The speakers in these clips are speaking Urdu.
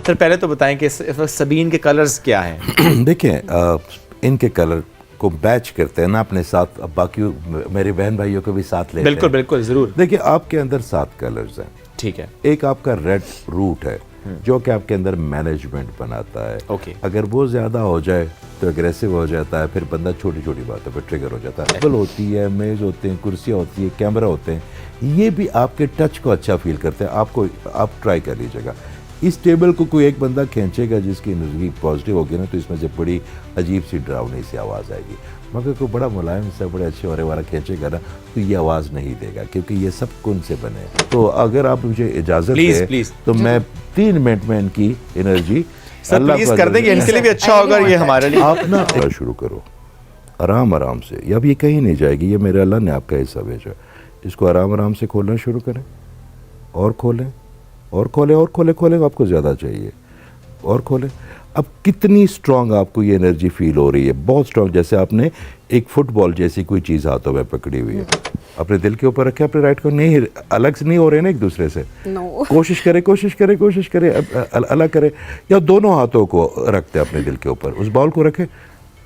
سر پہلے تو بتائیں کہ اس وقت سبین کے کلرز کیا ہیں؟ دیکھیں ان کے کلر کو بیچ کرتے ہیں نا اپنے ساتھ، اب باقی میرے بہن بھائیوں کو بھی ساتھ لیتے ہیں. بالکل بالکل ضرور. دیکھیں آپ کے اندر 7 کلرز ہیں. ٹھیک ہے. ایک آپ کا ریڈ روٹ ہے جو کہ آپ کے اندر مینجمنٹ بناتا ہے. اوکے. اگر وہ زیادہ ہو جائے تو اگریسو ہو جاتا ہے، پھر بندہ چھوٹی چھوٹی باتوں پہ ٹریگر ہو جاتا ہے. ٹیبل ہوتی ہے، میز ہوتے ہیں، کرسیاں ہوتی ہیں، کیمرہ ہوتے ہیں، یہ بھی آپ کے ٹچ کو اچھا فیل کرتے ہیں. آپ ٹرائی کر لیجیے گا. اس ٹیبل کو کوئی ایک بندہ کھینچے گا جس کی انرجی پازیٹیو ہوگی نا، تو اس میں سے بڑی عجیب سی ڈراؤنی سی آواز آئے گی. مگر کوئی بڑا ملائم سے بڑے اچھے اورے والا کھینچے گا نا تو یہ آواز نہیں دے گا، کیونکہ یہ سب کن سے بنے. تو اگر آپ مجھے اجازت دیں تو میں 3 منٹ میں ان کی انرجی سر پلیز کر دیں گے، ان کے لیے بھی اچھا ہوگا یہ ہمارے لیے. آپ نا شروع کرو آرام آرام سے. اب یہ کہیں نہیں جائے گی، یہ میرے اللہ نے آپ کا حصہ بھیجا. اس کو آرام آرام سے کھولنا شروع کریں، اور کھولیں اور کھولیں اور کھولیں. آپ کو زیادہ چاہیے اور کھولیں. اب کتنی اسٹرانگ آپ کو یہ انرجی فیل ہو رہی ہے، بہت اسٹرانگ، جیسے آپ نے ایک فٹ بال جیسی کوئی چیز ہاتھوں میں پکڑی ہوئی ہے. اپنے دل کے اوپر رکھے، اپنے رائٹ کو نہیں، الگ سے نہیں ہو رہے نا ایک دوسرے سے. کوشش کرے الگ کرے، یا دونوں ہاتھوں کو رکھتے اپنے دل کے اوپر، اس بال کو رکھے.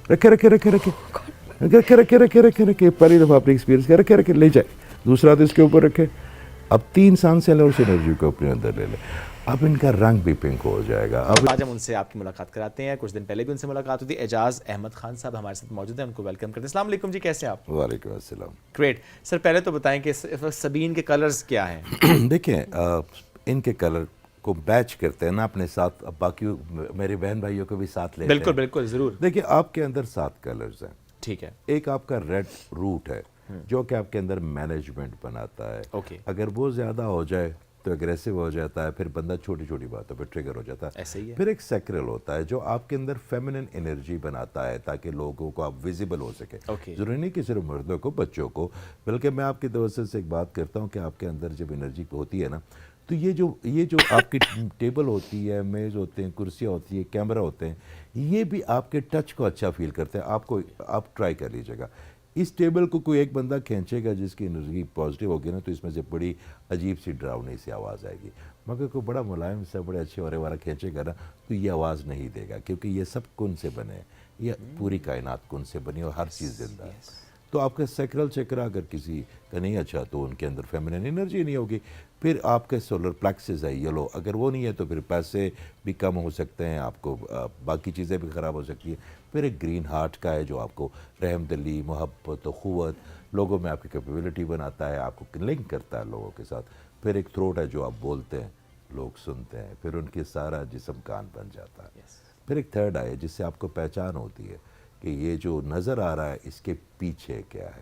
پہلی دفعہ اپنی ایکسپیرینس کیا، رکھے لے جائے. دوسرا ہاتھ اس کے اوپر رکھے. اب 3 سانسیں لیں، اس انرجی کو اپنے اندر لے لیں. اب ان کا رنگ بھی پنک ہو جائے گا. اب آج ہم ان سے آپ کی ملاقات کراتے ہیں. کچھ دن پہلے بھی ان سے ملاقات ہوئی تھی. اعجاز احمد خان صاحب ہمارے ساتھ موجود ہیں، ان کو ویلکم کرتے ہیں. السلام علیکم جی، کیسے ہیں آپ؟ وعلیکم السلام. گریٹ. سر پہلے تو بتائیں کہ اس وقت سبین کے کلرز کیا ہیں؟ دیکھیں ان کے کلر کو بیچ کرتے ہیں نا اپنے ساتھ، اب باقی میرے بہن بھائیوں کو بھی ساتھ لیتے ہیں. بالکل بالکل ضرور. دیکھیں آپ کے اندر 7 کلرز ہیں. ٹھیک ہے. ایک آپ کا ریڈ روٹ ہے جو کہ آپ کے اندر مینجمنٹ بناتا ہے. اوکے. اگر وہ زیادہ ہو جائے تو اگریسو ہو جاتا ہے، پھر بندہ چھوٹی چھوٹی باتوں پہ ٹریگر ہو جاتا ہے. ایسے ہی ہے. پھر ایک سیکرل ہوتا ہے جو آپ کے اندر فیمنن انرجی بناتا ہے تاکہ لوگوں کو آپ ویزیبل ہو سکے. ضروری نہیں کہ صرف مردوں کو، بچوں کو، بلکہ میں آپ کی توسط سے ایک بات کرتا ہوں کہ آپ کے اندر جب انرجی ہوتی ہے نا، تو یہ جو آپ کی ٹیبل ہوتی ہے، میز ہوتے ہیں، کرسیاں ہوتی ہیں، کیمرہ ہوتے ہیں، یہ بھی آپ کے ٹچ کو اچھا فیل کرتے ہیں. آپ ٹرائی کر لیجیے گا. اس ٹیبل کو کوئی ایک بندہ کھینچے گا جس کی انرجی پازیٹیو ہوگی نا، تو اس میں سے بڑی عجیب سی ڈراؤنی سی آواز آئے گی. مگر کوئی بڑا ملائم سے بڑے اچھے اورے والا کھینچے گا نا تو یہ آواز نہیں دے گا، کیونکہ یہ سب کن سے بنے ہیں. یہ پوری کائنات کن سے بنی اور ہر چیز زندہ ہے. تو آپ کا سیکرل چکرا اگر کسی کا نہیں اچھا تو ان کے اندر فیمنن انرجی نہیں ہوگی. پھر آپ کے سولر پلیکسز ہے یلو، اگر وہ نہیں ہے تو پھر پیسے بھی کم ہو سکتے ہیں، آپ کو باقی چیزیں بھی خراب ہو سکتی ہیں. پھر ایک گرین ہارٹ کا ہے جو آپ کو رحم دلی، محبت و قوت، لوگوں میں آپ کی کیپیبلٹی بناتا ہے، آپ کو لنک کرتا ہے لوگوں کے ساتھ. پھر ایک تھروٹ ہے جو آپ بولتے ہیں، لوگ سنتے ہیں، پھر ان کے سارا جسم کان بن جاتا ہے. پھر ایک تھرڈ آئی جس سے آپ کو پہچان ہوتی ہے کہ یہ جو نظر آ رہا ہے اس کے پیچھے کیا ہے.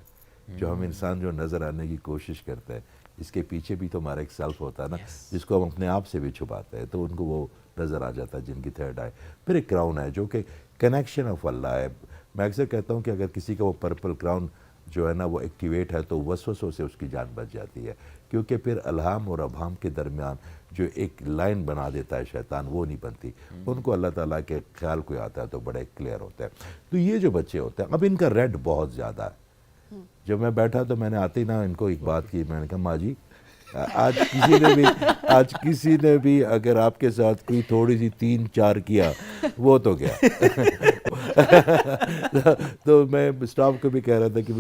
جو ہم انسان جو نظر آنے کی کوشش کرتے ہیں، اس کے پیچھے بھی تو ہمارا ایک سیلف ہوتا ہے نا، جس کو ہم اپنے آپ سے بھی چھپاتے ہیں، تو ان کو وہ نظر آ جاتا ہے جن کی تھرڈ آئی. پھر ایک کراؤن ہے جو کہ کنیکشن آف اللہ ہے. میں اکثر کہتا ہوں کہ اگر کسی کا وہ پرپل کراؤن جو ہے نا وہ ایکٹیویٹ ہے تو وسوسوں سے اس کی جان بچ جاتی ہے، کیونکہ پھر الہام اور ابہام کے درمیان جو ایک لائن بنا دیتا ہے شیطان، وہ نہیں بنتی. ان کو اللہ تعالیٰ کے خیال کوئی آتا ہے تو بڑے کلیئر ہوتا ہے. تو یہ جو بچے ہوتے ہیں، اب ان کا ریڈ بہت زیادہ ہے. جب میں بیٹھا تو میں نے آتے ہی نا ان کو ایک بات کی، میں نے کہا ماں جی آج کسی نے بھی اگر آپ کے ساتھ کوئی تھوڑی سی 3-4 کیا وہ تو گیا. تو میں اسٹاف کو بھی کہہ رہا تھا کہ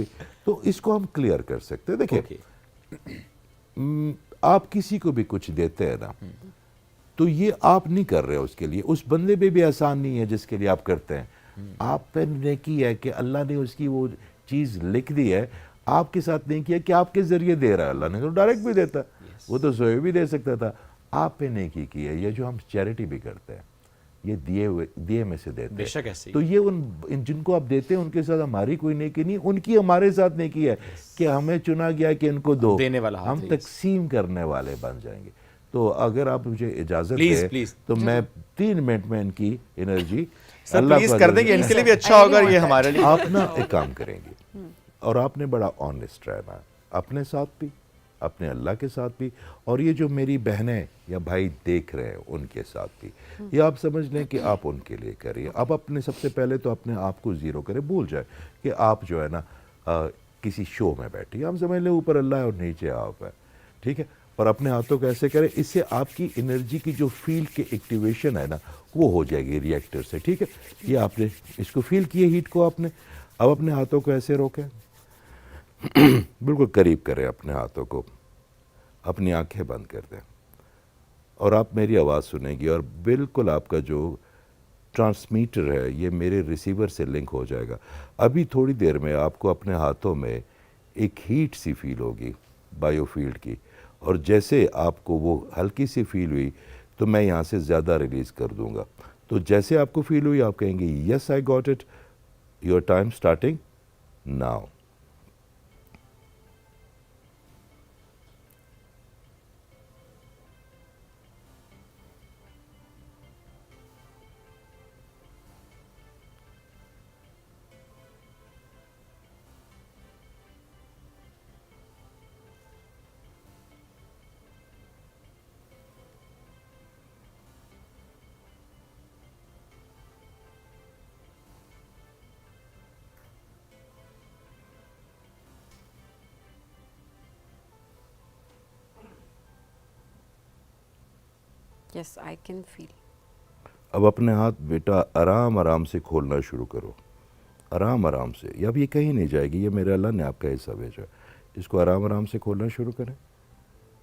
تو اس کو ہم کلیئر کر سکتے ہیں. دیکھیں آپ کسی کو بھی کچھ دیتے ہیں نا تو یہ آپ نہیں کر رہے اس کے لیے، اس بندے پہ بھی آسان نہیں ہے جس کے لیے آپ کرتے ہیں. آپ پہ نیکی ہے کہ اللہ نے اس کی وہ چیز لکھ دی ہے، آپ کے ساتھ نہیں کیا کہ آپ کے ذریعے دے رہا ہے. اللہ نے تو ڈائریکٹ بھی دیتا، وہ تو سوئے بھی دے سکتا تھا. آپ پہ نیکی کی ہے. یہ جو ہم چیریٹی بھی کرتے ہیں، یہ دیے میں سے دیتے ہیں. تو یہ ان جن کو آپ دیتے ہیں ان کے ساتھ ہماری کوئی نیکی نہیں، ان کی ہمارے ساتھ نیکی ہے کہ ہمیں چنا گیا کہ ان کو دو، ہم تقسیم کرنے والے بن جائیں گے. تو اگر آپ مجھے اجازت دیں تو میں 3 منٹ میں ان کی انرجی پلیز کر دیں گے، ان کے لیے بھی اچھا ہوگا یہ ہمارے لیے. آپ نا ایک کام کریں گے اور آپ نے بڑا آنیسٹ رہنا ہے، اپنے ساتھ بھی، اپنے اللہ کے ساتھ بھی، اور یہ جو میری بہنیں یا بھائی دیکھ رہے ہیں ان کے ساتھ بھی. یہ آپ سمجھ لیں کہ آپ ان کے لیے کریے. اب اپنے سب سے پہلے تو اپنے آپ کو زیرو کریں، بھول جائے کہ آپ جو ہے نا کسی شو میں بیٹھی، ہم سمجھ لیں اوپر اللہ ہے اور نیچے آپ ہے، ٹھیک ہے. اور اپنے ہاتھوں کو ایسے کریں, اس سے آپ کی انرجی کی جو فیلڈ کی ایکٹیویشن ہے نا وہ ہو جائے گی ریئیکٹر سے, ٹھیک ہے. یہ آپ نے اس کو فیل کیے ہیٹ کو آپ نے. اب اپنے ہاتھوں کو ایسے روکیں, بالکل قریب کریں اپنے ہاتھوں کو, اپنی آنکھیں بند کر دیں اور آپ میری آواز سنیں گی اور بالکل آپ کا جو ٹرانسمیٹر ہے یہ میرے ریسیور سے لنک ہو جائے گا. ابھی تھوڑی دیر میں آپ کو اپنے ہاتھوں میں ایک ہیٹ سی فیل ہوگی بائیو فیلڈ کی, اور جیسے آپ کو وہ ہلکی سی فیل ہوئی تو میں یہاں سے زیادہ ریلیز کر دوں گا. تو جیسے آپ کو فیل ہوئی آپ کہیں گے yes I got it, your time starting now. Yes, I can feel. اب اپنے ہاتھ بیٹا آرام آرام سے کھولنا شروع کرو, آرام آرام سے. اب یہ کہیں نہیں جائے گی, یہ میرے اللہ نے آپ کا حصہ بھیجا. اس کو آرام آرام سے کھولنا شروع کریں,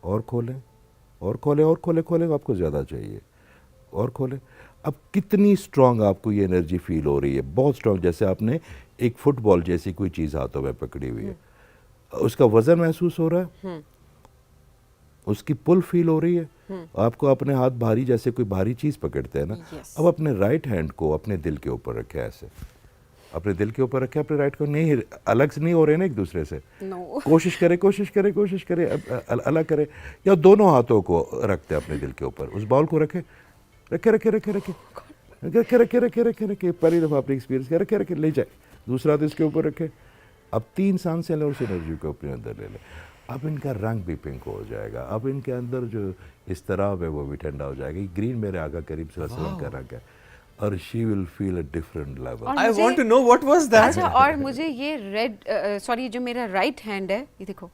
اور کھولیں اور کھولیں اور کھولیں, آپ کو زیادہ چاہیے, اور کھولیں. اب کتنی اسٹرانگ آپ کو یہ انرجی فیل ہو رہی ہے, بہت اسٹرانگ, جیسے آپ نے ایک فٹ بال جیسی کوئی چیز ہاتھوں میں پکڑی ہوئی ہے. اس کا وزن محسوس ہو رہا ہے, اس کی پل فیل ہو رہی ہے. آپ کو اپنے ہاتھ بھاری, جیسے کوئی بھاری چیز پکڑتے ہیں نا. اب اپنے رائٹ ہینڈ کو اپنے دل کے اوپر رکھے, ایسے اپنے دل کے اوپر رکھے, اپنے رائٹ کو نہیں, الگ سے نہیں ہو رہے نا ایک دوسرے سے. کوشش کرے الگ کرے, یا دونوں ہاتھوں کو رکھتے اپنے دل کے اوپر, اس بال کو رکھے پہلی دفعہ اپنی ایکسپیرینس کیا, رکھے لے جائے, دوسرا ہاتھ اس کے اوپر رکھے. اب 3 سانسیں لیں, اس انرجی کو اپنے اندر لے لیں. اب ان کا رنگ بھی پنک ہو جائے گا, اب ان کے اندر جو اضطراب ہے وہ بھی ٹھنڈا ہو جائے گا. گرین میرے آقا کریم صلی اللہ علیہ وسلم کا رنگ ہے, اور she will feel a different level. I want to know what was that. اچھا, اور مجھے یہ ریڈ سوری جو میرا رائٹ ہینڈ ہے, یہ دیکھو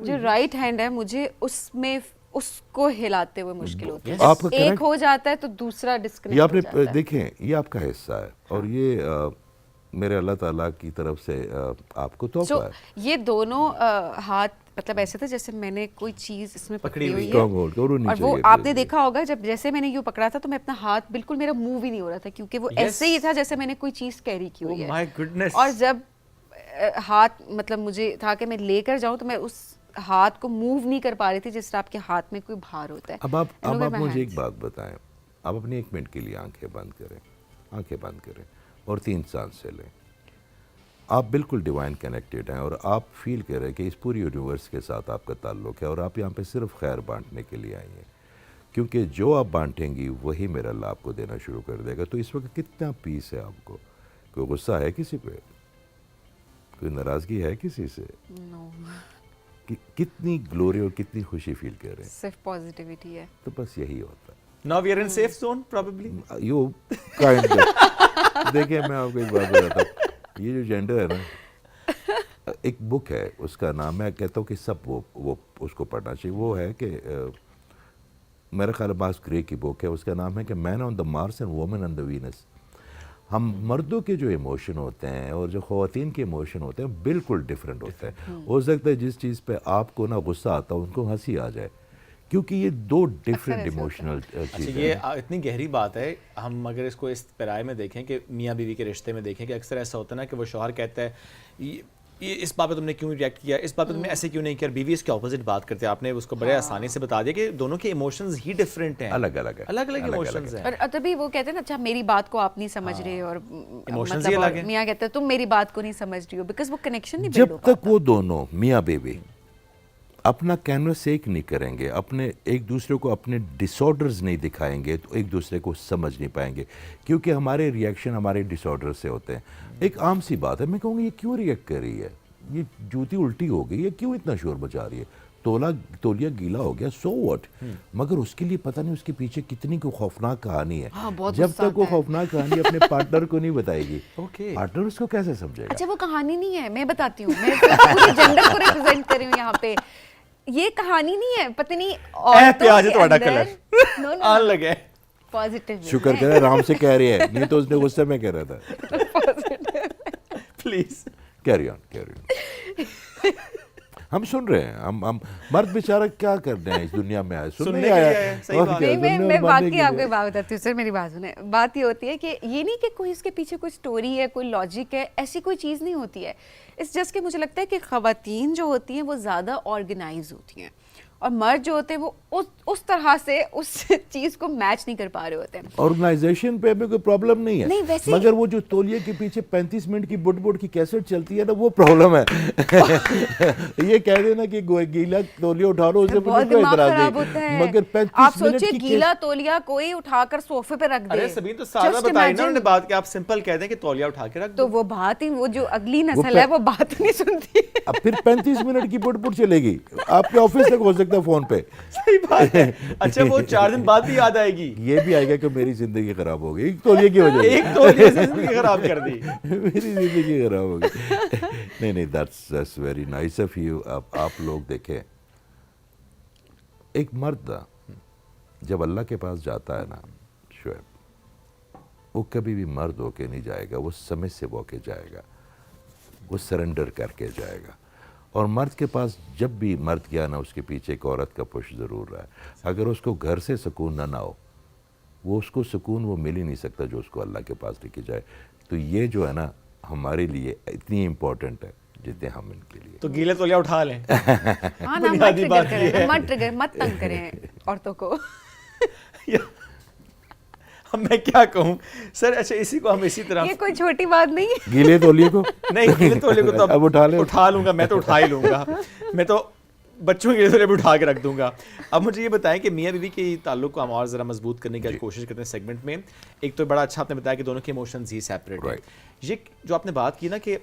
جو رائٹ ہینڈ ہے, مجھے اس میں اس کو ہلاتے ہوئے مشکل ہوتی ہے. جب ایک ہو جاتا ہے تو دوسرا ڈسکنیکٹ ہو جاتا ہے. دیکھیں یہ آپ کا حصہ ہے, اور یہ میرے اللہ تعالیٰ کی طرف سے آپ کو تحفہ ہے. یہ دونوں ہاتھ مطلب ایسے تھے جیسے میں نے کوئی چیز اس میں پکڑی ہوئی ہے, اور وہ آپ نے دیکھا ہوگا جب جیسے میں نے یوں پکڑا تھا تو میں اپنا ہاتھ بالکل میرا موو ہی نہیں ہو رہا تھا, کیونکہ وہ ایسے ہی تھا جیسے میں نے کوئی چیز کیری کی ہوئی ہے. اور جب ہاتھ مطلب مجھے تھا کہ میں لے کر جاؤں تو میں اس ہاتھ کو موو نہیں کر پا رہی تھی جس طرح آپ کے ہاتھ میں کوئی بھار ہوتا ہے. اب آپ مجھے ایک بات بتائیں, آپ اپنی 1 منٹ کے لیے آنکھیں بند کریں اور 3 سانسیں لیں. آپ بالکل ڈیوائن کنیکٹڈ ہیں, اور آپ فیل کر رہے ہیں کہ اس پوری یونیورس کے ساتھ آپ کا تعلق ہے, اور آپ یہاں پہ صرف خیر بانٹنے کے لیے آئی ہیں, کیونکہ جو آپ بانٹیں گی وہی میرا اللہ آپ کو دینا شروع کر دے گا. تو اس وقت کتنا پیس ہے آپ کو؟ کوئی غصہ ہے کسی پہ؟ کوئی ناراضگی ہے کسی سے؟ کتنی گلوری اور کتنی خوشی فیل کر رہے ہیں؟ صرف پازیٹیوٹی ہے. تو بس یہی ہوتا ہے. Now we are in safe zone probably. You kind of. دیکھیں میں آپ کو ایک بات بتاتا ہوں, یہ جو جینڈر ہے نا, ایک بک ہے اس کا نام, میں کہتا ہوں کہ سب وہ اس کو پڑھنا چاہیے. وہ ہے کہ میرے خیال باس گرے کی بک ہے, اس کا نام ہے کہ men on the Mars and woman on the Venus. ہم مردوں کے جو ایموشن ہوتے ہیں اور جو خواتین کے ایموشن ہوتے ہیں بالکل ڈفرینٹ ہوتے ہیں. ہو سکتا ہے جس چیز پہ آپ کو نہ غصہ آتا ان کو ہنسی آ جائے, کیونکہ یہ 2 ڈفرینٹ ایموشنل چیزیں ہیں. یہ اتنی گہری بات ہے. ہم اگر اس کو اس پیرائے میں دیکھیں کہ میاں بیوی کے رشتے میں دیکھیں کہ اکثر ایسا ہوتا ہے نا کہ وہ شوہر کہتا ہے یہ اس بات پہ تم نے کیوں ریئیکٹ کیا, اس بات پہ تم نے ایسے کیوں نہیں کیا, بیوی اس کے اپوزٹ بات کرتے ہیں. آپ نے اس کو بڑے آسانی سے بتا دیا کہ دونوں کے ایموشنز ہی ڈفرینٹ ہیں, الگ الگ ایموشنز ہیں. اور تبھی وہ کہتے ہیں نا, اچھا میری بات کو آپ نہیں سمجھ رہے, اور ایموشنز ہی الگ ہیں. میاں کہتے ہیں تم میری بات کو نہیں سمجھ رہی ہو, بیکاز وہ کنیکشن نہیں بلڈ ہو پاتا. جب تک وہ دونوں میاں بیوی اپنا کینوس ایک نہیں کریں گے, اپنے ایک دوسرے کو اپنے ڈس آرڈرز نہیں دکھائیں گے, تو ایک دوسرے کو سمجھ نہیں پائیں گے, کیونکہ ہمارے ریئیکشن ہمارے ڈس آرڈر سے ہوتے ہیں. ایک عام سی بات ہے, میں کہوں گا یہ کیوں ریئیکٹ کر رہی ہے, یہ جوتی الٹی ہو گئی, یہ کیوں اتنا شور مچا رہی ہے, تولیا گیلا ہو گیا, سو واٹ. مگر اس کے لیے پتہ نہیں اس کے پیچھے کتنی کوئی خوفناک کہانی ہے. جب تک وہ خوفناک کہانی اپنے پارٹنر کو نہیں بتائے گی, پارٹنر اس کو کیسے سمجھے گا؟ اچھا وہ کہانی نہیں ہے, میں بتاتی ہوں, میں پورے جینڈر کو ریپرزینٹ کر رہی ہوں یہاں پہ. یہ کہانی نہیں ہے, پتہ نہیں اے پیاز ہے تہاڈا کلر آن لگے پازیٹیو. شکر کرے رام سے کہہ رہی ہے, نہیں تو اس نے غصے میں کہہ رہا تھا. Please carry on. ہم سن رہے ہیں, ہم مرد بیچارہ کیا کرتے ہیں اس دنیا میں آئے, سننے آیا. میں واقعی آپ کو بات بتاتی ہوں سر, میری بات سنیں. بات یہ ہوتی ہے کہ یہ نہیں کہ کوئی اس کے پیچھے کوئی سٹوری ہے, کوئی لاجک ہے, ایسی کوئی چیز نہیں ہوتی ہے. اس جس کہ مجھے لگتا ہے کہ خواتین جو ہوتی ہیں وہ زیادہ آرگنائز ہوتی ہیں, اور مرد جو ہوتے ہیں وہ اس طرح سے اس چیز کو میچ نہیں کر پا رہے ہوتے ہیں. آرگنائزیشن پہ ہمیں کوئی پرابلم نہیں ہے, نہیں ویسے مگر وہ جو تولیے کے پیچھے 35 منٹ کی بٹ بٹ کی کیسٹ چلتی ہے نا, وہ پرابلم ہے. یہ کہہ دینا کہ گیلا تولیہ اٹھا لو, اسے بہت کوئی دماغ اعتراض خراب نہیں, ہوتا ہے. مگر 35 منٹ آپ سوچیں گیلا تولیہ کوئی اٹھا کر صوفے پہ رکھ دے. ارے سبین تو سادہ بتائی نا انہوں نے بات, کہ آپ سمپل کہہ دیں کہ تولیہ اٹھا کے رکھ دو, تو وہ بات ہی, وہ جو اگلی نسل ہے وہ بات نہیں سنتی. اب پھر 35 منٹ کی بٹ بٹ چلے گی, آپ کے آفس تک ہو سکتا ہے فون پہ. صحیح بات ہے. اچھا وہ 4 دن بعد بھی یاد آئے گی, یہ بھی آئے گا کہ میری زندگی خراب ہو گئی ایک تولیے کی وجہ سے, ایک تولیے سے زندگی خراب کر دی, میری زندگی خراب ہو گئی. نہیں that's very nice of you. آپ لوگ دیکھیں, ایک مرد جب اللہ کے پاس جاتا ہے نا شعیب, وہ کبھی بھی مرد ہو کے نہیں جائے گا, وہ سمجھ سے ہو کے جائے گا, وہ سرنڈر کر کے جائے گا. اور مرد کے پاس جب بھی مرد گیا نا, اس کے پیچھے ایک عورت کا پش ضرور رہا ہے. اگر اس کو گھر سے سکون نہ ہو, وہ اس کو سکون وہ مل ہی نہیں سکتا جو اس کو اللہ کے پاس لے کے جائے. تو یہ جو ہے نا ہمارے لیے اتنی امپورٹنٹ ہے جتنے ہم ان کے لیے. تو گیلے تولیہ اٹھا لیں. ہاں نا, مت تنگ کریں عورتوں کو. میں کیا کہوں سر. اچھا اسی کو ہم اسی طرح, یہ کوئی چھوٹی بات نہیں ہے. گیلے تولیے کو نہیں, گیلے تولیے کو تو اب اٹھا لوں گا, میں تو اٹھا ہی لوں گا, میں تو بچوں کے لیے بھی اٹھا کے رکھ دوں گا. اب مجھے یہ بتائیں کہ میاں بیوی کے تعلق کو ہم اور ذرا مضبوط کرنے کی کوشش کرتے ہیں سیگمنٹ میں. ایک تو بڑا اچھا آپ نے بتایا کہ دونوں کے ایموشنز ہی سیپریٹ ہیں. یہ جو آپ نے بات کی نا کہ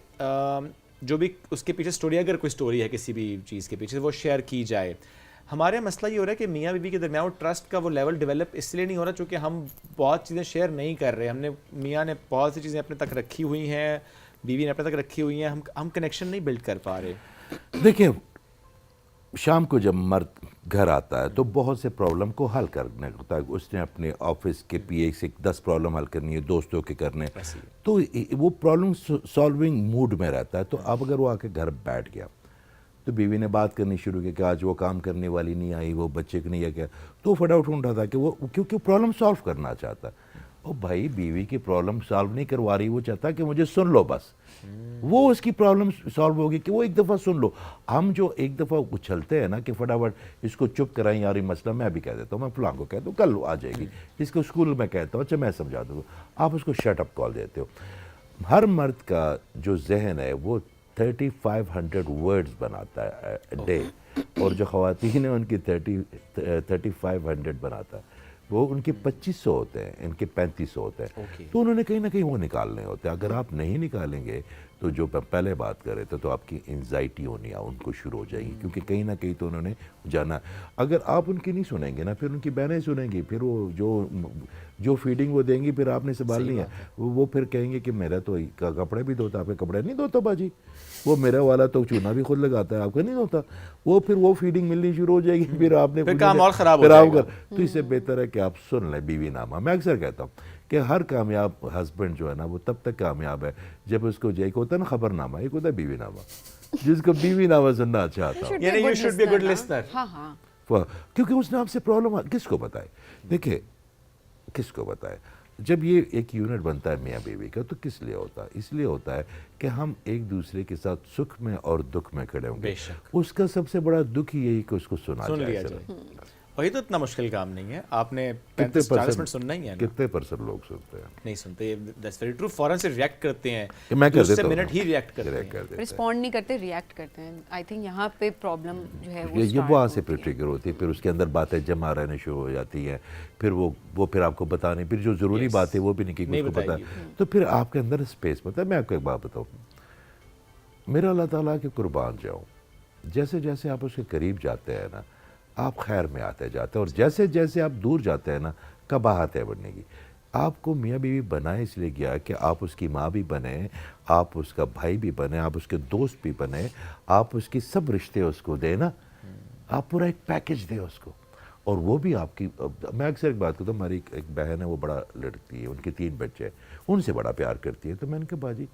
جو بھی اس کے پیچھے سٹوری, اگر کوئی سٹوری ہے کسی بھی چیز کے پیچھے, وہ شیئر کی جائے. ہمارے مسئلہ یہ ہو رہا ہے کہ میاں بیوی کے درمیان وہ ٹرسٹ کا وہ لیول ڈیولپ اس لیے نہیں ہو رہا چونکہ ہم بہت چیزیں شیئر نہیں کر رہے. ہم نے, میاں نے بہت سی چیزیں اپنے تک رکھی ہوئی ہیں, بیوی نے اپنے تک رکھی ہوئی ہیں, ہم کنیکشن نہیں بلڈ کر پا رہے. دیکھیں, شام کو جب مرد گھر آتا ہے تو بہت سے پرابلم کو حل کرنا ہوتا ہے. اس نے اپنے آفس کے پی اے سے 10 پرابلم حل کرنی ہے, دوستوں کے کرنے, تو وہ پرابلم سالونگ موڈ میں رہتا ہے. تو اب اگر وہ آ کے گھر بیٹھ گیا تو بیوی نے بات کرنی شروع کی کہ آج وہ کام کرنے والی نہیں آئی, وہ بچے کو نہیں ہے کیا, تو فٹافٹ اٹھا تھا کہ وہ کیونکہ پرابلم سالو کرنا چاہتا ہے. اور بھائی بیوی کی پرابلم سالو نہیں کروا رہی, وہ چاہتا ہے کہ مجھے سن لو بس. وہ اس کی پرابلم سالو ہوگی کہ وہ ایک دفعہ سن لو. ہم جو ایک دفعہ اچھلتے ہیں نا کہ فٹافٹ اس کو چپ کرائیں, یار یہ مسئلہ میں بھی کہہ دیتا ہوں, میں فلاں کو کہتا ہوں, کل آ جائے گی, اس کو اسکول میں کہتا ہوں, اچھا میں سمجھا دوں گا, آپ اس کو شٹ اپ کال دیتے ہو. ہر مرد کا جو ذہن ہے وہ 3500 ورڈز بناتا ہے ڈے, اور جو خواتین ہیں ان کی 3500 بناتا ہے. وہ ان کے 2500 ہوتے ہیں, ان کے 3500 ہوتے ہیں. تو انہوں نے کہیں نہ کہیں وہ نکالنے ہوتے ہیں. اگر آپ نہیں نکالیں گے تو جو پہلے بات کر رہے تھے, تو آپ کی انزائٹی ہونی ان کو شروع ہو جائے گی, کیونکہ کہیں نہ کہیں تو انہوں نے جانا. اگر آپ ان کی نہیں سنیں گے نا, پھر ان کی بہنیں سنیں گی, پھر وہ جو فیڈنگ وہ دیں گی پھر آپ نے سنبھالنی ہے. وہ پھر کہیں گے کہ میرا تو کپڑے بھی دھوتا, آپ کے کپڑے نہیں دھوتا باجی, وہ میرا والا تو چونا بھی خود لگاتا ہے, آپ کا نہیں ہوتا. وہ پھر وہ فیڈنگ ملنی شروع ہو جائے گی, پھر آپ نے کام اور خراب ہو جائے گا. تو اس سے بہتر ہے کہ آپ سن لیں بیوی نامہ. میں اکثر کہتا ہوں کہ ہر کامیاب ہسبینڈ جو ہے نا وہ تب تک کامیاب ہے جب اس کو ایک ہوتا ہے نا خبر نامہ, ایک ہوتا ہے بیوی نامہ, جس کو بیوی نامہ سننا اچھا آتا ہے. یعنی you should be a good listener. کیونکہ اس نے آپ سے پرابلم کس کو بتائے. دیکھیں کس کو بتائے, جب یہ ایک یونٹ بنتا ہے میاں بیوی کا تو کس لیے ہوتا ہے؟ اس لیے ہوتا ہے کہ ہم ایک دوسرے کے ساتھ سکھ میں اور دکھ میں کھڑے ہوں گے. اس کا سب سے بڑا دکھ یہی کہ اس کو سنا جائے. وہی تو اتنا مشکل کام نہیں ہے, آپ نے 35-40 منٹ سننا ہی ہے. کتنے % لوگ سنتے ہیں؟ نہیں سنتے. That's very true. فوراً سے ریئیکٹ کرتے ہیں, میں کر دیتا ہوں, منٹ ہی ریئیکٹ کرتے ہیں, رسپونڈ نہیں کرتے, ریئیکٹ کرتے ہیں. آئی تھنک یہاں پہ پرابلم جو ہے یہ وہاں سے پھر ٹریگر ہوتی ہے, پھر اس کے اندر باتیں جمع رہنے شروع ہو جاتی ہیں, پھر وہ پھر آپ کو بتانے, پھر جو ضروری بات ہے وہ بھی نہیں کہ اس کو پتہ, تو پھر آپ کے اندر اسپیس پتہ ہے. میں آپ کو ایک بات بتاؤں, میرا اللہ تعالیٰ کے قربان جاؤں, جیسے جیسے آپ اس کے قریب جاتے ہیں نا آپ خیر میں آتے جاتے ہیں, اور جیسے جیسے آپ دور جاتے ہیں نا قباحت ہے بننے کی. آپ کو میاں بیوی بنائے اس لیے گیا کہ آپ اس کی ماں بھی بنیں, آپ اس کا بھائی بھی بنیں, آپ اس کے دوست بھی بنیں, آپ اس کی سب رشتے اس کو دیں نا. آپ پورا ایک پیکج دیں اس کو. اور وہ بھی آپ کی, میں اکثر ایک بات کرتا ہوں, ہماری ایک بہن ہے, وہ بڑا لڑکی ہے, ان کے 3 بچے ہیں, ان سے بڑا پیار کرتی ہے. تو میں نے کہا باجی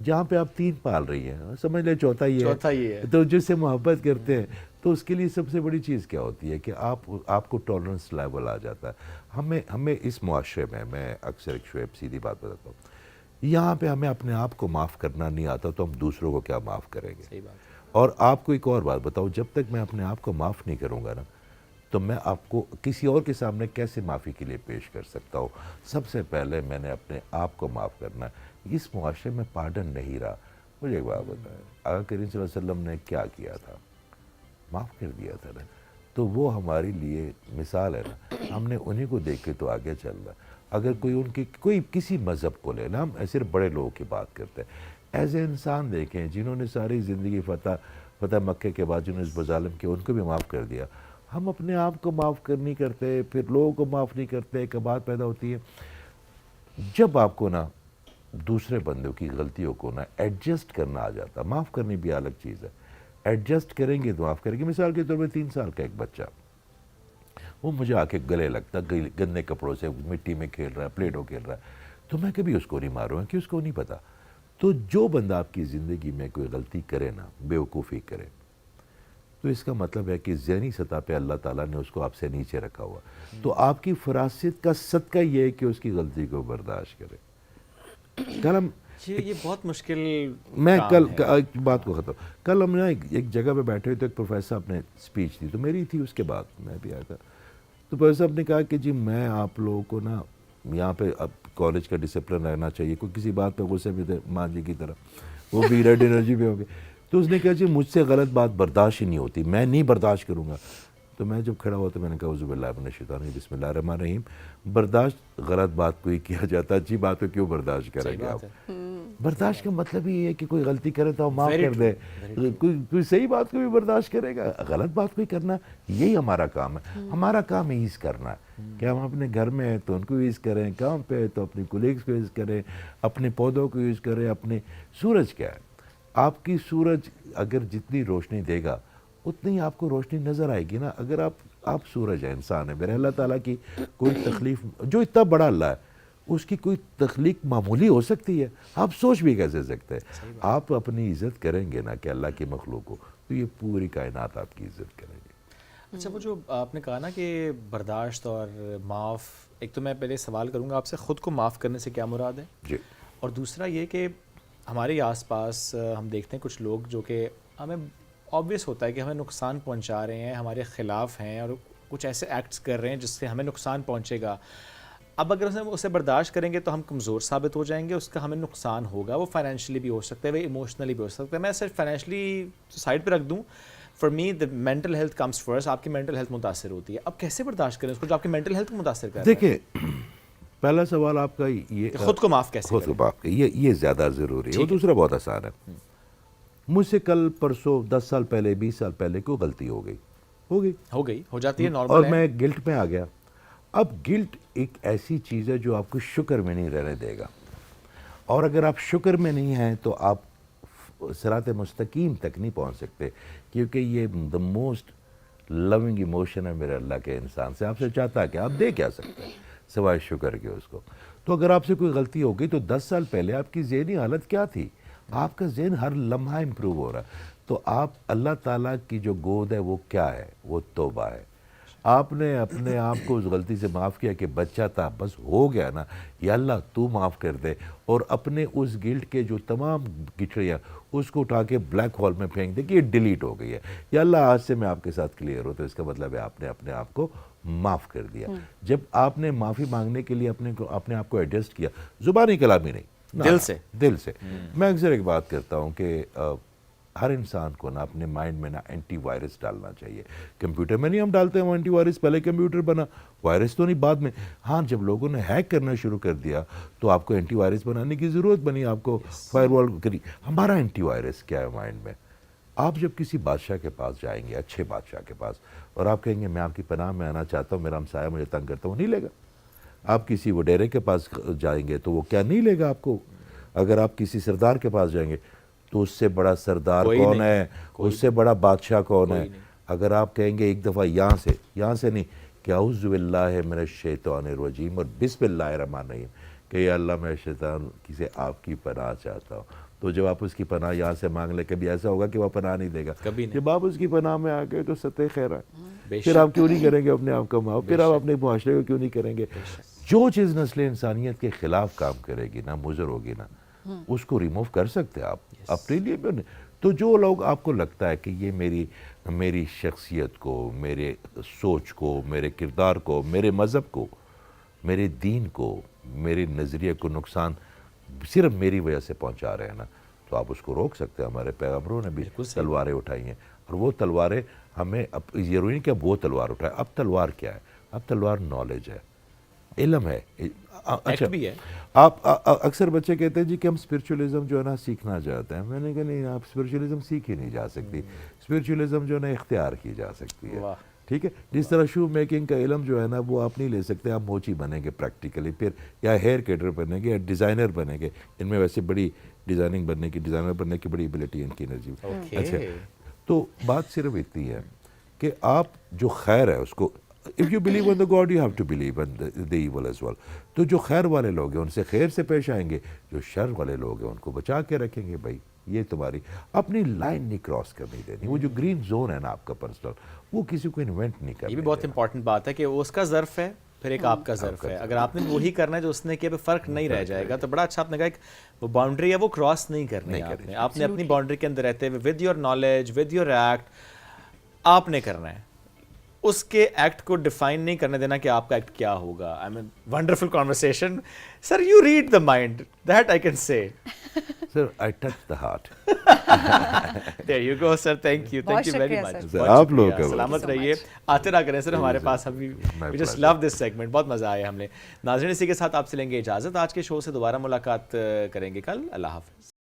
جہاں پہ آپ 3 پال رہی ہیں, سمجھ لیں چوتھا ہی ہے, تو جس سے محبت کرتے ہیں تو اس کے لیے سب سے بڑی چیز کیا ہوتی ہے کہ آپ کو ٹالرنس لیول آ جاتا ہے. ہمیں اس معاشرے میں اکثر ایک شعیب سیدھی بات بتاتا ہوں, یہاں پہ ہمیں اپنے آپ کو معاف کرنا نہیں آتا تو ہم دوسروں کو کیا معاف کریں گے. اور آپ کو ایک اور بات بتاؤں, جب تک میں اپنے آپ کو معاف نہیں کروں گا نا, تو میں آپ کو کسی اور کے سامنے کیسے معافی کے لیے پیش کر سکتا ہوں. سب سے پہلے میں نے اپنے آپ کو معاف کرنا ہے. اس معاشرے میں پارڈن نہیں رہا. مجھے ایک بات بتائیں, آقا کریم صلی اللہ علیہ وسلم نے کیا کیا تھا, معاف کر دیا تھا نا. تو وہ ہمارے لیے مثال ہے نا, ہم نے انہیں کو دیکھ کے تو آگے چل رہا. اگر کوئی کسی مذہب کو لے نا, ہم صرف بڑے لوگوں کی بات کرتے ہیں, ایز اے انسان دیکھیں جنہوں نے ساری زندگی فتح مکہ کے بعد جنہوں نے اس ظالم کیا, ان کو بھی معاف کر دیا. ہم اپنے آپ کو معاف نہیں کرتے, پھر لوگوں کو معاف نہیں کرتے. ایک بات پیدا ہوتی ہے, جب آپ کو نا دوسرے بندوں کی غلطیوں کو نا ایڈجسٹ کرنا آ جاتا, معاف کرنی بھی الگ چیز ہے, ایڈجسٹ کریں گے تو معاف کریں گے. مثال کے طور پہ 3 سال کا ایک بچہ, وہ مجھے آ کے گلے لگتا, گندے کپڑوں سے مٹی میں کھیل رہا ہے, پلیٹوں کھیل رہا ہے, تو میں کبھی اس کو نہیں ماروں گا کہ اس کو نہیں پتا. تو جو بندہ آپ کی زندگی میں کوئی غلطی کرے نا, بیوقوفی کرے, تو اس کا مطلب ہے کہ ذہنی سطح پہ اللہ تعالیٰ نے اس کو آپ سے نیچے رکھا ہوا. تو آپ کی فراست کا صدقہ یہ ہے کہ اس کی غلطی کو برداشت کرے. یہ بہت مشکل. میں کل بات کو ختم, کل ہم نے ایک جگہ پہ بیٹھے ہوئے تو ایک پروفیسر صاحب نے اسپیچ دی, تو میری تھی, اس کے بعد میں بھی آیا تھا. تو پروفیسر صاحب نے کہا کہ جی میں آپ لوگوں کو نا یہاں پہ اب کالج کا ڈسپلن رہنا چاہیے, کوئی کسی بات پہ غصے میں تھے ماں جی کی طرح, وہ بھی ریڈ انرجی پہ ہو گئے. تو اس نے کہا جی مجھ سے غلط بات برداشت ہی نہیں ہوتی, میں نہیں برداشت کروں گا. تو میں جب کھڑا ہوا تو میں نے کہا اعوذ باللہ من الشیطان الرجیم, بسم اللہ الرحمن الرحیم. برداشت غلط بات کو ہی کیا جاتا, اچھی بات کو کیوں برداشت کریں گے آپ. برداشت کا مطلب ہی ہے کہ کوئی غلطی کرے تو معاف کر دے, کوئی صحیح بات کو بھی برداشت کرے گا, غلط بات کو ہی کرنا, یہی ہمارا کام ہے. ہمارا کام ایز کرنا ہے کہ ہم اپنے گھر میں ہیں تو ان کو ایز کریں, کام پہ تو اپنی کولیگز کو ایز کریں, اپنے پودوں کو یوز کریں. اپنے سورج کیا ہے, آپ کی سورج اگر جتنی روشنی دے گا اتنی آپ کو روشنی نظر آئے گی نا. اگر آپ سورج ہے, انسان ہے, میرے اللہ تعالیٰ کی کوئی تخلیق, جو اتنا بڑا اللہ ہے اس کی کوئی تخلیق معمولی ہو سکتی ہے, آپ سوچ بھی کیسے سکتے ہیں. آپ اپنی عزت کریں گے نا کہ اللہ کی مخلوق کو, تو یہ پوری کائنات آپ کی عزت کرے گی. اچھا, وہ جو آپ نے کہا نا کہ برداشت اور معاف, ایک تو میں پہلے سوال کروں گا آپ سے, خود کو معاف کرنے سے کیا مراد ہے؟ جی. اور دوسرا یہ کہ ہمارے آس پاس ہم دیکھتے ہیں کچھ لوگ جو کہ ہمیں آبویس ہوتا ہے کہ ہمیں نقصان پہنچا رہے ہیں, ہمارے خلاف ہیں اور کچھ ایسے ایکٹس کر رہے ہیں جس سے ہمیں نقصان پہنچے گا. اب اگر ہم اسے برداشت کریں گے تو ہم کمزور ثابت ہو جائیں گے, اس کا ہمیں نقصان ہوگا. وہ فائنینشلی بھی ہو سکتا ہے, وہ ایموشنلی بھی ہو سکتا ہے. میں صرف فائنینشلی سائڈ پہ رکھ دوں, for me the mental health comes first. آپ کی مینٹل ہیلتھ متاثر ہوتی ہے, اب کیسے برداشت کریں اس کو جو آپ کی مینٹل ہیلتھ کو متاثر کر رہا ہے؟ دیکھیں, پہلا سوال آپ کا یہ خود کو معاف کیسے کریں, یہ زیادہ ضروری ہے. اور دوسرا بہت آسان ہے. مجھ سے کل پرسوں 10 سال پہلے 20 سال پہلے کوئی غلطی ہو گئی ہو جاتی ہے, نارمل ہے, اور میں گلٹ میں آ گیا. اب گلٹ ایک ایسی چیز ہے جو آپ کو شکر میں نہیں رہنے دے گا, اور اگر آپ شکر میں نہیں ہیں تو آپ صراط مستقیم تک نہیں پہنچ سکتے, کیونکہ یہ دا موسٹ لونگ ایموشن ہے میرے اللہ کے انسان سے. آپ سے چاہتا ہے کہ آپ دے کیا سکتے ہیں سوائے شکر کے اس کو. تو اگر آپ سے کوئی غلطی ہو گئی تو 10 سال پہلے آپ کی ذہنی حالت کیا تھی, آپ کا ذہن ہر لمحہ امپروو ہو رہا ہے. تو آپ اللہ تعالیٰ کی جو گود ہے وہ کیا ہے, وہ توبہ ہے. آپ نے اپنے آپ کو اس غلطی سے معاف کیا کہ بچہ تھا, بس ہو گیا نا, یا اللہ تو معاف کر دے, اور اپنے اس گلٹ کے جو تمام گٹھڑیاں اس کو اٹھا کے بلیک ہول میں پھینک دے کہ یہ ڈیلیٹ ہو گئی ہے, یا اللہ آج سے میں آپ کے ساتھ کلیئر ہوں. تو اس کا مطلب ہے آپ نے اپنے آپ کو معاف کر دیا. جب آپ نے معافی مانگنے کے لیے اپنے آپ کو ایڈجسٹ کیا, زبانی کلامی نہیں, دل سے. میں اکثر ایک بات کرتا ہوں کہ ہر انسان کو نا اپنے مائنڈ میں نا اینٹی وائرس ڈالنا چاہیے. کمپیوٹر میں نہیں ہم ڈالتے ہیں اینٹی وائرس, پہلے کمپیوٹر بنا, وائرس تو نہیں بعد میں. ہاں, جب لوگوں نے ہیک کرنا شروع کر دیا تو آپ کو اینٹی وائرس بنانے کی ضرورت بنی, آپ کو فائر وال کری. ہمارا اینٹی وائرس کیا ہے مائنڈ میں؟ آپ جب کسی بادشاہ کے پاس جائیں گے, اچھے بادشاہ کے پاس, اور آپ کہیں گے میں آپ کی پناہ میں آنا چاہتا ہوں, میرا ہمسایہ مجھے تنگ کرتا ہوں, وہ نہیں لے گا. آپ کسی وڈیرے کے پاس جائیں گے تو وہ کیا نہیں لے گا آپ کو. اگر آپ کسی سردار کے پاس جائیں گے تو اس سے بڑا سردار کون ہے, اس سے بڑا بادشاہ کون ہے؟ اگر آپ کہیں گے ایک دفعہ یہاں سے نہیں کہ اعوذ باللہ من الشیطان الرجیم اور بسم اللہ الرحمن الرحیم کہ یا اللہ میں شیطان سے آپ کی پناہ چاہتا ہوں، تو جب آپ اس کی پناہ یہاں سے مانگ لیں کبھی ایسا ہوگا کہ وہ پناہ نہیں دے گا؟ کبھی نہیں. جب آپ اس کی پناہ میں آ گئے تو سطح خیر ہے، پھر آپ کیوں نہیں کریں گے اپنے آپ کا معاف؟ پھر آپ اپنے معاشرے کو کیوں نہیں کریں گے؟ جو چیز نسل انسانیت کے خلاف کام کرے گی نا، مضر ہوگی نا، اس کو ریموو کر سکتے آپ اپنے لیے بھی. تو جو لوگ آپ کو لگتا ہے کہ یہ میری شخصیت کو، میرے سوچ کو، میرے کردار کو، میرے مذہب کو، میرے دین کو، میرے نظریے کو نقصان صرف میری وجہ سے پہنچا رہے ہیں نا، تو آپ اس کو روک سکتے ہیں. ہمارے پیغمبروں نے بھی تلواریں اٹھائی ہیں، اور وہ تلواریں ہمیں ضروری نہیں کہ اب وہ تلوار اٹھائے. اب تلوار کیا ہے؟ اب تلوار نالج ہے، علم ہے. اچھا بھی ہے. آپ اکثر بچے کہتے ہیں جی کہ ہم اسپرچولیزم جو ہے نا سیکھنا چاہتے ہیں. میں نے کہا نہیں، آپ اسپرچولیزم سیکھی نہیں جا سکتی. اسپرچولیزم جو ہے نا اختیار کی جا سکتی ہے. ٹھیک ہے، جس طرح شو میکنگ کا علم جو ہے نا وہ آپ نہیں لے سکتے. آپ موچی بنیں گے پریکٹیکلی، پھر یا ہیئر کٹر بنیں گے یا ڈیزائنر بنیں گے. ان میں ویسے بڑی ڈیزائنر بننے کی بڑی ایبلٹی ان کی انرجی. اچھا، تو بات صرف اتنی ہے کہ آپ جو خیر ہے اس کو، if you believe in the God you have to believe in the evil as well. تو جو خیر والے لوگ ہیں ان سے خیر سے پیش آئیں گے، جو شر والے لوگ ہیں ان کو بچا کے رکھیں گے. بھائی یہ تمہاری اپنی لائن نہیں کراس کرنی دینی. وہ جو گرین زون ہے نا آپ کا پرسنل، وہ کسی کو انوینٹ نہیں کرنا. یہ بھی بہت امپورٹنٹ بات ہے کہ وہ اس کا ظرف ہے، پھر ایک آپ کا ظرف ہے. اگر آپ نے وہی کرنا ہے جو اس نے کیا، فرق نہیں رہ جائے گا. تو بڑا اچھا آپ نے کہا، ایک وہ باؤنڈری ہے وہ کراس نہیں کرنی ہے. آپ نے اپنی باؤنڈری کے اندر رہتے ہوئے with your knowledge, with your act آپ نے کرنا ہے. اس کے ایکٹ کو ڈیفائن نہیں کرنے دینا کہ آپ کا ایکٹ کیا ہوگا. I mean wonderful conversation sir. You read the mind, that I can say. Sir I touch the heart. There you go sir. Thank you very much. آپ لوگ سلامت رہیے، آتے رہا کریں سر ہمارے پاس. ہم جسٹ لو دس سیگمنٹ، بہت مزہ آیا ہم نے. ناظرین اسی کے ساتھ آپ سے لیں گے اجازت. آج کے شو سے دوبارہ ملاقات کریں گے کل. اللہ حافظ.